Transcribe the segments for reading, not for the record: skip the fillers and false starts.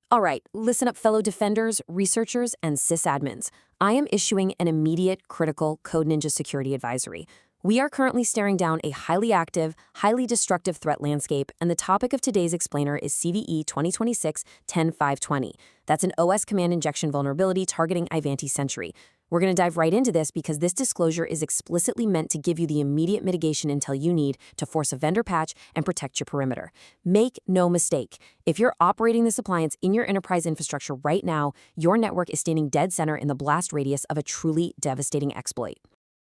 All right, listen up, fellow defenders, researchers, and sysadmins. I am issuing an immediate, critical Code Ninja security advisory. We are currently staring down a highly active, highly destructive threat landscape, and the topic of today's explainer is CVE 2026-10520. That's an OS command injection vulnerability targeting Ivanti Sentry. We're going to dive right into this because this disclosure is explicitly meant to give you the immediate mitigation intel you need to force a vendor patch and protect your perimeter. Make no mistake, if you're operating this appliance in your enterprise infrastructure right now, your network is standing dead center in the blast radius of a truly devastating exploit.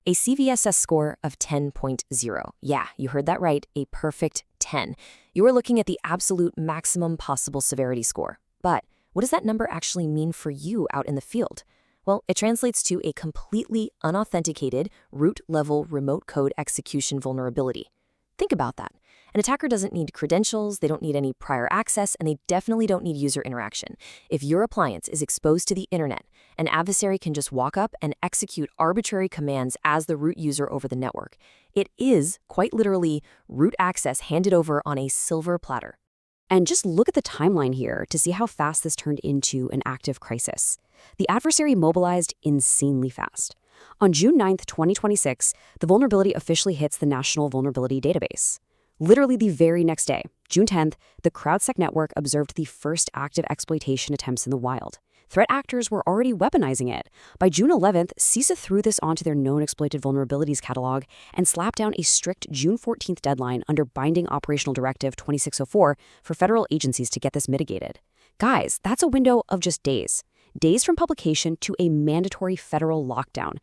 A CVSS score of 10.0. Yeah, you heard that right, a perfect 10. You are looking at the absolute maximum possible severity score. But what does that number actually mean for you out in the field? Well, it translates to a completely unauthenticated root-level remote code execution vulnerability. Think about that. An attacker doesn't need credentials, they don't need any prior access, and they definitely don't need user interaction. If your appliance is exposed to the internet, an adversary can just walk up and execute arbitrary commands as the root user over the network. It is, quite literally, root access handed over on a silver platter. And just look at the timeline here to see how fast this turned into an active crisis. The adversary mobilized insanely fast. On June 9th, 2026, the vulnerability officially hits the National Vulnerability Database. Literally the very next day, June 10th, the CrowdSec network observed the first active exploitation attempts in the wild. Threat actors were already weaponizing it. By June 11th, CISA threw this onto their known exploited vulnerabilities catalog and slapped down a strict June 14th deadline under Binding Operational Directive 2604 for federal agencies to get this mitigated. Guys, that's a window of just days. Days from publication to a mandatory federal lockdown.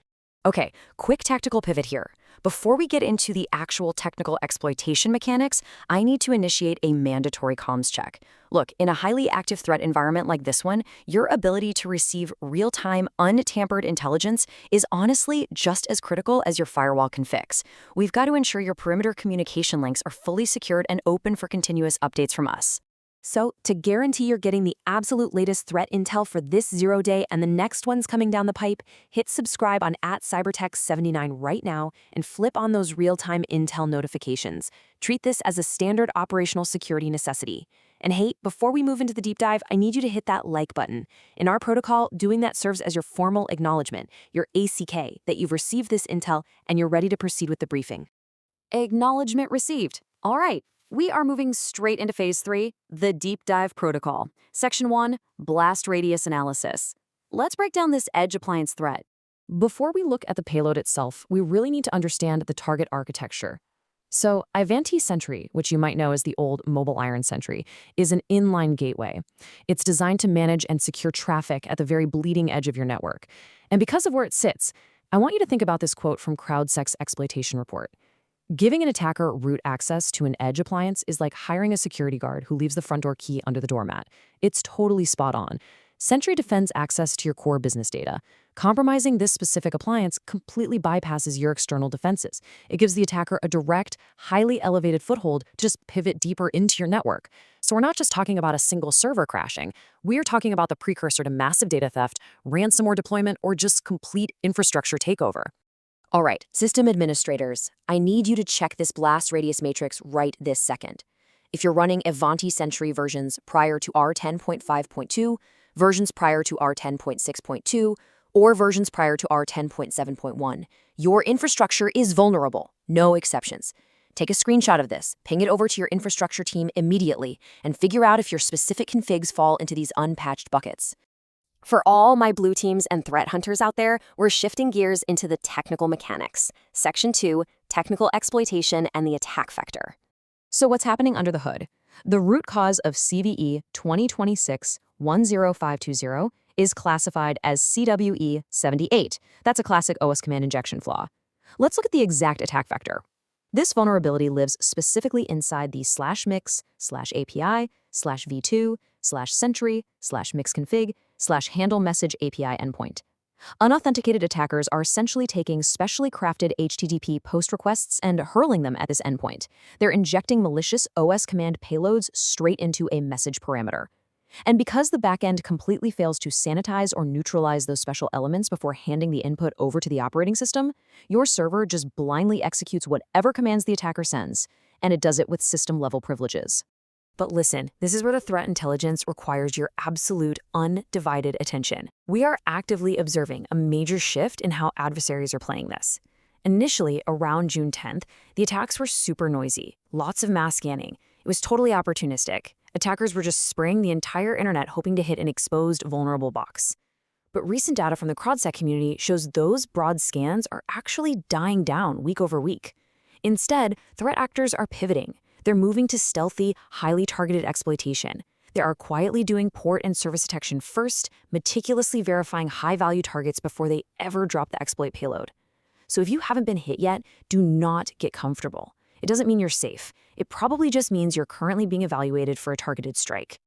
Okay, quick tactical pivot here. Before we get into the actual technical exploitation mechanics, I need to initiate a mandatory comms check. Look, in a highly active threat environment like this one, your ability to receive real-time, untampered intelligence is honestly just as critical as your firewall can fix. We've got to ensure your perimeter communication links are fully secured and open for continuous updates from us. So, to guarantee you're getting the absolute latest threat intel for this 0 day and the next one's coming down the pipe, hit subscribe on @cybertech79 right now and flip on those real-time intel notifications. Treat this as a standard operational security necessity. And hey, before we move into the deep dive, I need you to hit that like button. In our protocol, doing that serves as your formal acknowledgement, your ACK, that you've received this intel and you're ready to proceed with the briefing. Acknowledgement received. All right. We are moving straight into Phase 3, the Deep Dive Protocol. Section 1, Blast Radius Analysis. Let's break down this edge appliance threat. Before we look at the payload itself, we really need to understand the target architecture. So, Ivanti Sentry, which you might know as the old Mobile Iron Sentry, is an inline gateway. It's designed to manage and secure traffic at the very bleeding edge of your network. And because of where it sits, I want you to think about this quote from CrowdSec's exploitation report. Giving an attacker root access to an edge appliance is like hiring a security guard who leaves the front door key under the doormat. It's totally spot on. Sentry defends access to your core business data. Compromising this specific appliance completely bypasses your external defenses. It gives the attacker a direct, highly elevated foothold to just pivot deeper into your network. So we're not just talking about a single server crashing. We are talking about the precursor to massive data theft, ransomware deployment, or just complete infrastructure takeover. All right, system administrators, I need you to check this blast radius matrix right this second. If you're running Ivanti Sentry versions prior to R10.5.2, versions prior to R10.6.2, or versions prior to R10.7.1, your infrastructure is vulnerable, no exceptions. Take a screenshot of this, ping it over to your infrastructure team immediately, and figure out if your specific configs fall into these unpatched buckets. For all my blue teams and threat hunters out there, we're shifting gears into the technical mechanics. Section 2, Technical Exploitation and the Attack Vector. So what's happening under the hood? The root cause of CVE 2026-10520 is classified as CWE 78. That's a classic OS command injection flaw. Let's look at the exact attack vector. This vulnerability lives specifically inside the /mix/API/v2/sentry/mixconfig/handle message API endpoint. Unauthenticated attackers are essentially taking specially crafted HTTP post requests and hurling them at this endpoint. They're injecting malicious OS command payloads straight into a message parameter. And because the backend completely fails to sanitize or neutralize those special elements before handing the input over to the operating system, your server just blindly executes whatever commands the attacker sends, and it does it with system-level privileges. But listen, this is where the threat intelligence requires your absolute undivided attention. We are actively observing a major shift in how adversaries are playing this. Initially, around June 10th, the attacks were super noisy, lots of mass scanning. It was totally opportunistic. Attackers were just spraying the entire internet hoping to hit an exposed, vulnerable box. But recent data from the CrowdSec community shows those broad scans are actually dying down week over week. Instead, threat actors are pivoting. They're moving to stealthy, highly targeted exploitation. They are quietly doing port and service detection first, meticulously verifying high-value targets before they ever drop the exploit payload. So if you haven't been hit yet, do not get comfortable. It doesn't mean you're safe. It probably just means you're currently being evaluated for a targeted strike.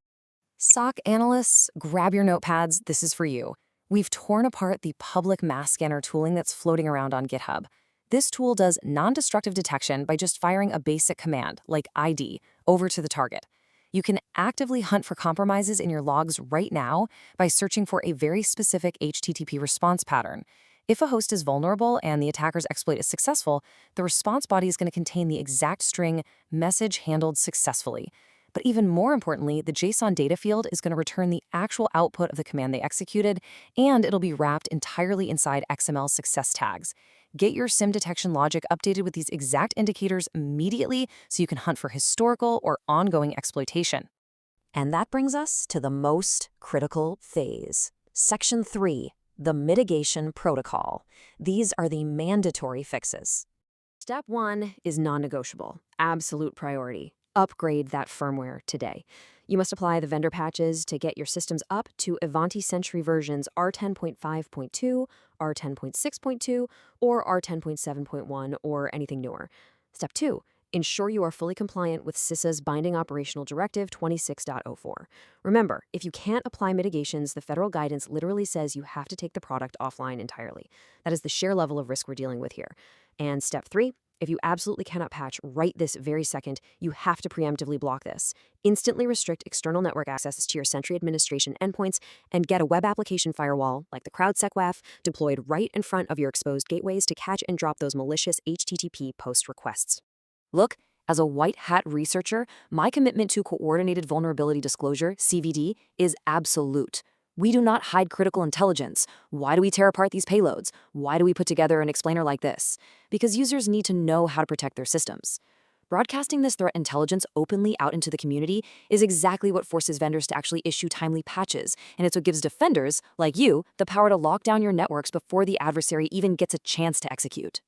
SOC analysts, grab your notepads. This is for you. We've torn apart the public mass scanner tooling that's floating around on GitHub. This tool does non-destructive detection by just firing a basic command, like ID, over to the target. You can actively hunt for compromises in your logs right now by searching for a very specific HTTP response pattern. If a host is vulnerable and the attacker's exploit is successful, the response body is going to contain the exact string message handled successfully. But even more importantly, the JSON data field is going to return the actual output of the command they executed, and it'll be wrapped entirely inside XML success tags. Get your SIM detection logic updated with these exact indicators immediately so you can hunt for historical or ongoing exploitation. And that brings us to the most critical phase. Section 3, the mitigation protocol. These are the mandatory fixes. Step 1 is non-negotiable, absolute priority. Upgrade that firmware today. You must apply the vendor patches to get your systems up to Ivanti Sentry versions R10.5.2, R10.6.2, or R10.7.1, or anything newer. Step 2. Ensure you are fully compliant with CISA's Binding Operational Directive 26.04. Remember, if you can't apply mitigations, the federal guidance literally says you have to take the product offline entirely. That is the sheer level of risk we're dealing with here. And step 3. If you absolutely cannot patch right this very second, you have to preemptively block this. Instantly restrict external network access to your Sentry administration endpoints and get a web application firewall, like the CrowdSec WAF, deployed right in front of your exposed gateways to catch and drop those malicious HTTP post requests. Look, as a white hat researcher, my commitment to coordinated vulnerability disclosure, CVD, is absolute. We do not hide critical intelligence. Why do we tear apart these payloads? Why do we put together an explainer like this? Because users need to know how to protect their systems. Broadcasting this threat intelligence openly out into the community is exactly what forces vendors to actually issue timely patches, and it's what gives defenders, like you, the power to lock down your networks before the adversary even gets a chance to execute.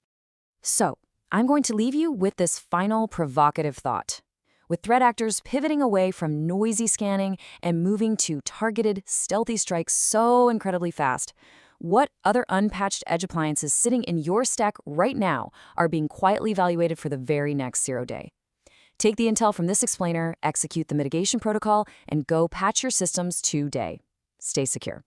So, I'm going to leave you with this final provocative thought. With threat actors pivoting away from noisy scanning and moving to targeted, stealthy strikes so incredibly fast, what other unpatched edge appliances sitting in your stack right now are being quietly evaluated for the very next 0 day? Take the intel from this explainer, execute the mitigation protocol, and go patch your systems today. Stay secure.